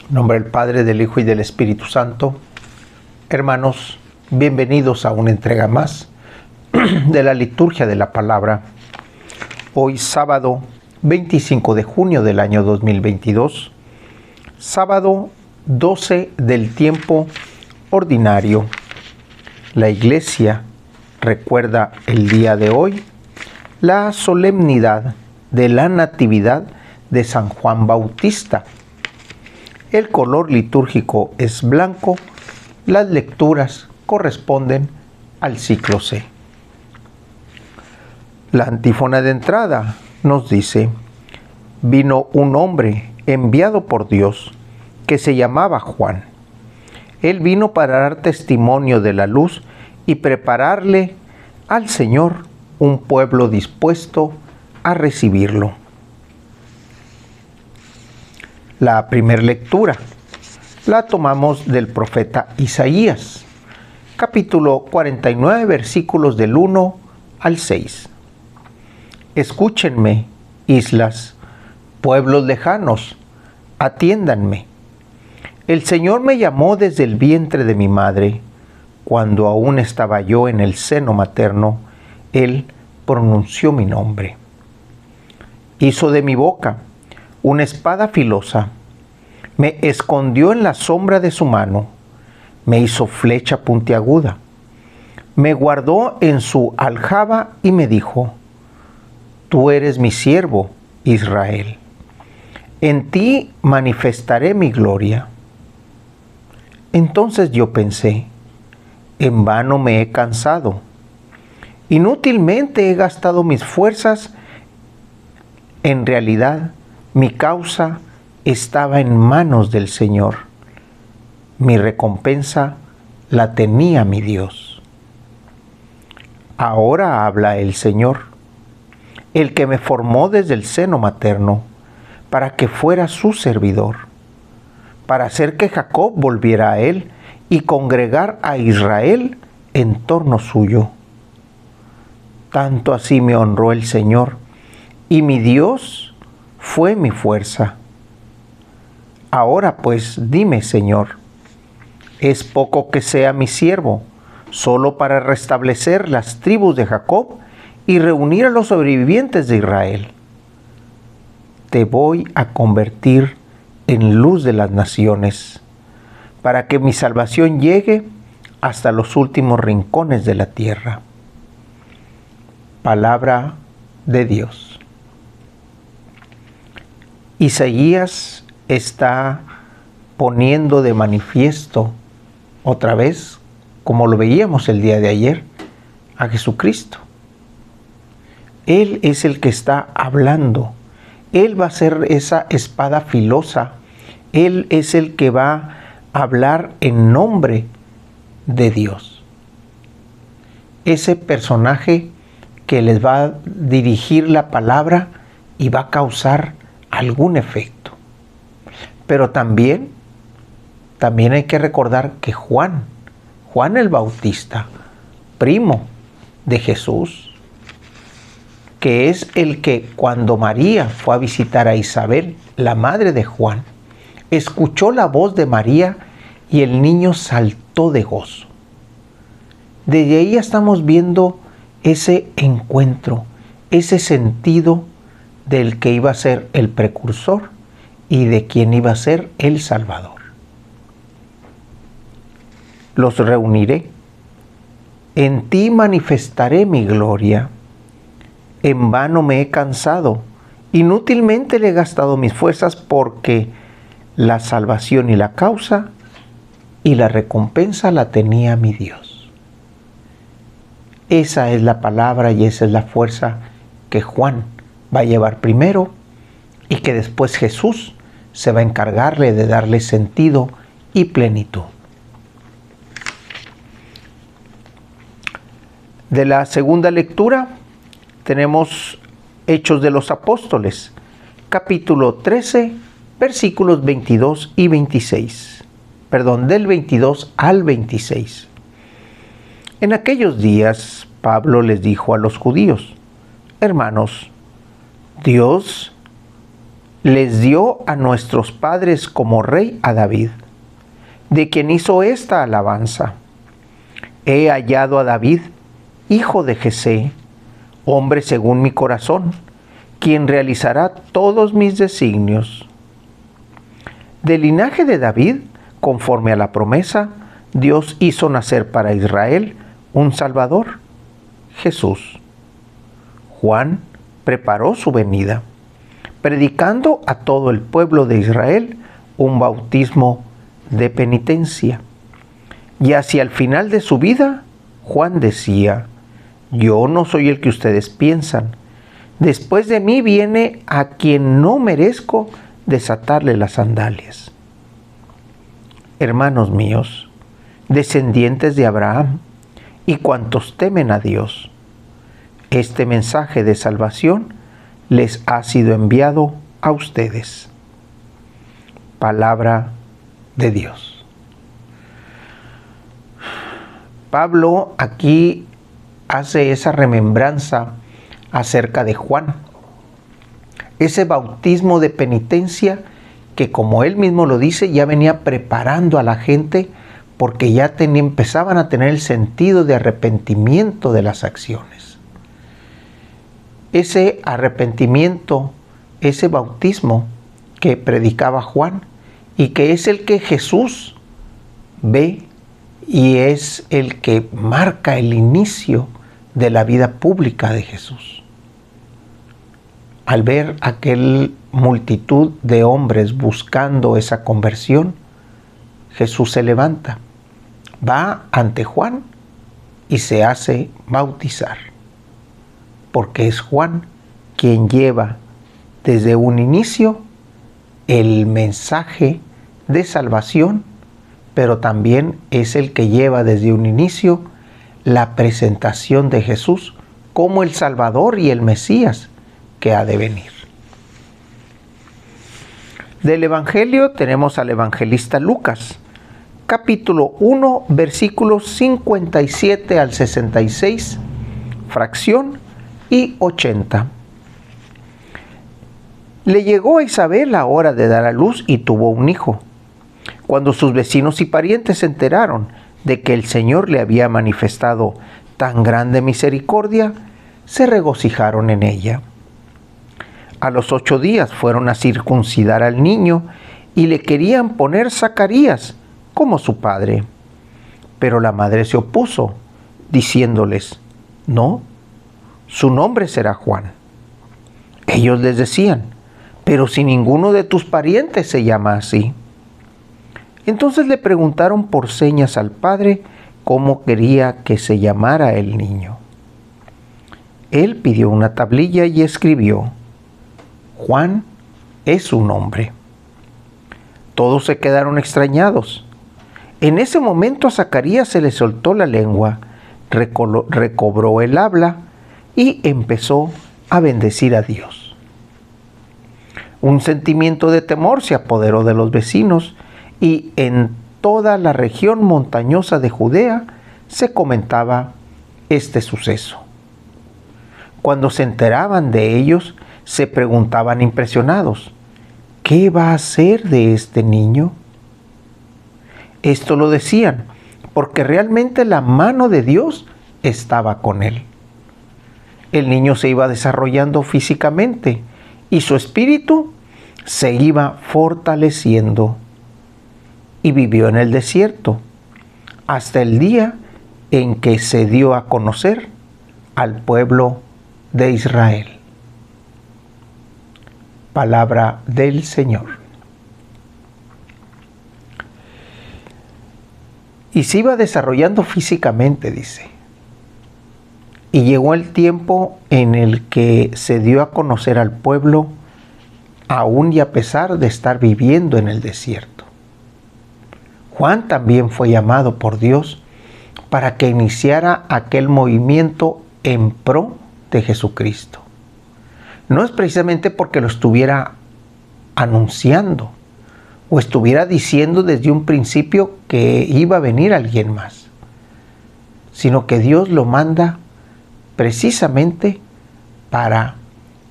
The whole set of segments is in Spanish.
En nombre del Padre, del Hijo y del Espíritu Santo. Hermanos, bienvenidos a una entrega más de la liturgia de la palabra. Hoy sábado 25 de junio del año 2022, sábado 12 del tiempo ordinario. La Iglesia recuerda el día de hoy la solemnidad de la Natividad de San Juan Bautista. El color litúrgico es blanco. Las lecturas corresponden al ciclo C. La antífona de entrada nos dice: vino un hombre enviado por Dios que se llamaba Juan. Él vino para dar testimonio de la luz y prepararle al Señor un pueblo dispuesto a recibirlo. La primera lectura la tomamos del profeta Isaías, capítulo 49, versículos del 1 al 6. Escúchenme, islas, pueblos lejanos, atiéndanme. El Señor me llamó desde el vientre de mi madre. Cuando aún estaba yo en el seno materno, Él pronunció mi nombre. Hizo de mi boca una espada filosa, me escondió en la sombra de su mano, me hizo flecha puntiaguda, me guardó en su aljaba y me dijo: tú eres mi siervo, Israel. En ti manifestaré mi gloria. Entonces yo pensé: en vano me he cansado, inútilmente he gastado mis fuerzas. En realidad, mi causa estaba en manos del Señor. Mi recompensa la tenía mi Dios. Ahora habla el Señor, el que me formó desde el seno materno, para que fuera su servidor, para hacer que Jacob volviera a él y congregar a Israel en torno suyo. Tanto así me honró el Señor, y mi Dios fue mi fuerza. Ahora pues, dime, Señor, ¿es poco que sea mi siervo, solo para restablecer las tribus de Jacob y reunir a los sobrevivientes de Israel? Te voy a convertir en luz de las naciones, para que mi salvación llegue hasta los últimos rincones de la tierra. Palabra de Dios. Isaías está poniendo de manifiesto otra vez, como lo veíamos el día de ayer, a Jesucristo. Él es el que está hablando. Él va a ser esa espada filosa. Él es el que va a hablar en nombre de Dios. Ese personaje que les va a dirigir la palabra y va a causar algún efecto. Pero también hay que recordar que Juan el Bautista, primo de Jesús, que es el que cuando María fue a visitar a Isabel, la madre de Juan, escuchó la voz de María y el niño saltó de gozo. Desde ahí estamos viendo ese encuentro, ese sentido del que iba a ser el precursor y de quien iba a ser el Salvador. Los reuniré. En ti manifestaré mi gloria. En vano me he cansado. Inútilmente le he gastado mis fuerzas, porque la salvación y la causa y la recompensa la tenía mi Dios. Esa es la palabra y esa es la fuerza que Juan va a llevar primero y que después Jesús se va a encargarle de darle sentido y plenitud. De la segunda lectura tenemos Hechos de los Apóstoles, capítulo 13, versículos 22 y 26. Del 22 al 26. En aquellos días, Pablo les dijo a los judíos: hermanos, Dios les dio a nuestros padres como rey a David, de quien hizo esta alabanza: He hallado a David, hijo de Jesé, hombre según mi corazón, quien realizará todos mis designios. Del linaje de David, conforme a la promesa, Dios hizo nacer para Israel un Salvador, Jesús. Juan preparó su venida, predicando a todo el pueblo de Israel un bautismo de penitencia. Y hacia el final de su vida, Juan decía: Yo no soy el que ustedes piensan. Después de mí viene a quien no merezco desatarle las sandalias. Hermanos míos, descendientes de Abraham, y cuantos temen a Dios, este mensaje de salvación les ha sido enviado a ustedes. Palabra de Dios. Pablo aquí hace esa remembranza acerca de Juan, ese bautismo de penitencia que, como él mismo lo dice, ya venía preparando a la gente porque ya empezaban a tener el sentido de arrepentimiento de las acciones. Ese arrepentimiento, ese bautismo que predicaba Juan y que es el que Jesús ve y es el que marca el inicio de la vida pública de Jesús. Al ver aquel multitud de hombres buscando esa conversión, Jesús se levanta, va ante Juan y se hace bautizar, porque es Juan quien lleva desde un inicio el mensaje de salvación, pero también es el que lleva desde un inicio la presentación de Jesús como el Salvador y el Mesías que ha de venir. Del Evangelio tenemos al evangelista Lucas, capítulo 1, versículos 57 al 66, fracción y 80. Le llegó a Isabel la hora de dar a luz y tuvo un hijo. Cuando sus vecinos y parientes se enteraron de que el Señor le había manifestado tan grande misericordia, se regocijaron en ella. A los 8 días fueron a circuncidar al niño y le querían poner Zacarías como su padre. Pero la madre se opuso, diciéndoles: No, su nombre será Juan. Ellos les decían: Pero si ninguno de tus parientes se llama así. Entonces le preguntaron por señas al padre cómo quería que se llamara el niño. Él pidió una tablilla y escribió: Juan es su nombre. Todos se quedaron extrañados. En ese momento a Zacarías se le soltó la lengua, recobró el habla y empezó a bendecir a Dios. Un sentimiento de temor se apoderó de los vecinos y en toda la región montañosa de Judea se comentaba este suceso. Cuando se enteraban de ellos, se preguntaban impresionados: ¿qué va a hacer de este niño? Esto lo decían porque realmente la mano de Dios estaba con él. El niño se iba desarrollando físicamente y su espíritu se iba fortaleciendo. Y vivió en el desierto hasta el día en que se dio a conocer al pueblo de Israel. Palabra del Señor. Y se iba desarrollando físicamente, dice. Y llegó el tiempo en el que se dio a conocer al pueblo, aún y a pesar de estar viviendo en el desierto. Juan también fue llamado por Dios para que iniciara aquel movimiento en pro de Jesucristo. No es precisamente porque lo estuviera anunciando o estuviera diciendo desde un principio que iba a venir alguien más, sino que Dios lo manda precisamente para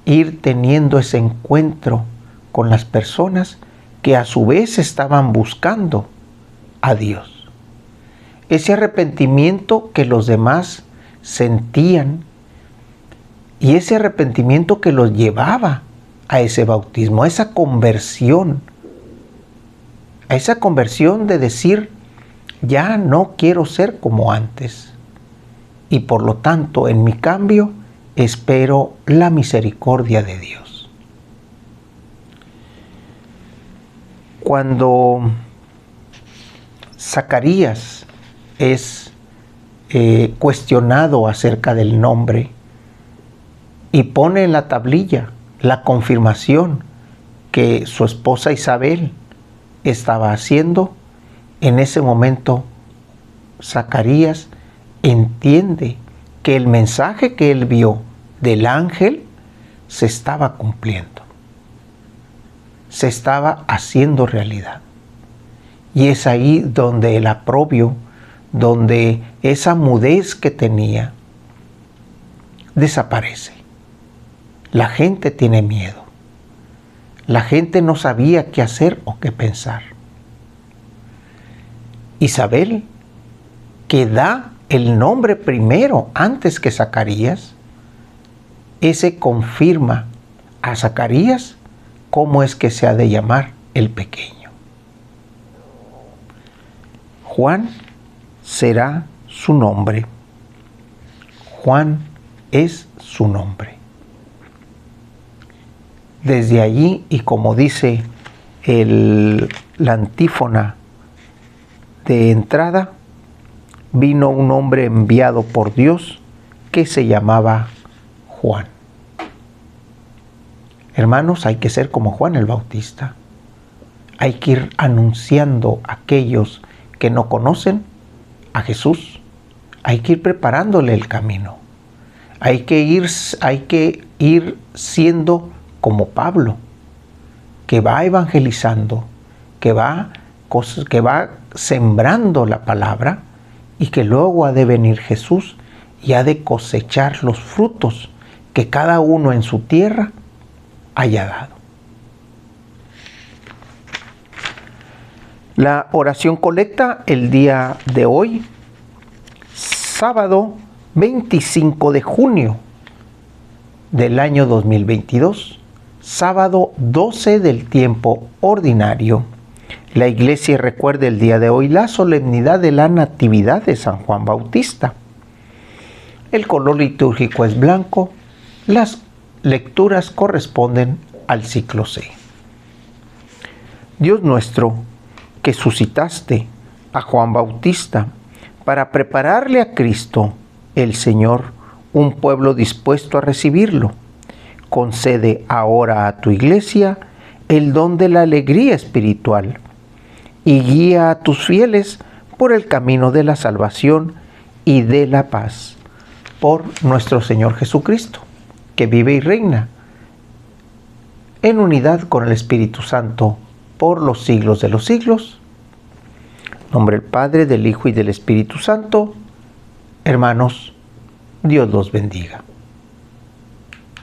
ir teniendo ese encuentro con las personas que a su vez estaban buscando a Dios. Ese arrepentimiento que los demás sentían y ese arrepentimiento que los llevaba a ese bautismo, a esa conversión de decir, ya no quiero ser como antes y por lo tanto en mi cambio espero la misericordia de Dios. Cuando Zacarías es cuestionado acerca del nombre y pone en la tablilla la confirmación que su esposa Isabel estaba haciendo, en ese momento Zacarías entiende que el mensaje que él vio del ángel se estaba cumpliendo, se estaba haciendo realidad. Y es ahí donde el aprobio, donde esa mudez que tenía, desaparece. La gente tiene miedo. La gente no sabía qué hacer o qué pensar. Isabel, que da el nombre primero antes que Zacarías, ese confirma a Zacarías cómo es que se ha de llamar el pequeño. Juan será su nombre. Juan es su nombre. Desde allí, y como dice la antífona de entrada, vino un hombre enviado por Dios que se llamaba Juan. Hermanos, hay que ser como Juan el Bautista. Hay que ir anunciando a aquellos que no conocen a Jesús. Hay que ir preparándole el camino. Hay que ir siendo como Pablo, que va evangelizando, que va sembrando la palabra y que luego ha de venir Jesús y ha de cosechar los frutos que cada uno en su tierra haya dado. La oración colecta el día de hoy, sábado 25 de junio del año 2022, sábado 12 del tiempo ordinario. La Iglesia recuerda el día de hoy la solemnidad de la Natividad de San Juan Bautista. El color litúrgico es blanco. Las lecturas corresponden al ciclo C. Dios nuestro, que suscitaste a Juan Bautista para prepararle a Cristo, el Señor, un pueblo dispuesto a recibirlo, concede ahora a tu Iglesia el don de la alegría espiritual y guía a tus fieles por el camino de la salvación y de la paz. Por nuestro Señor Jesucristo, que vive y reina en unidad con el Espíritu Santo por los siglos de los siglos. En nombre del Padre, del Hijo y del Espíritu Santo. Hermanos, Dios los bendiga.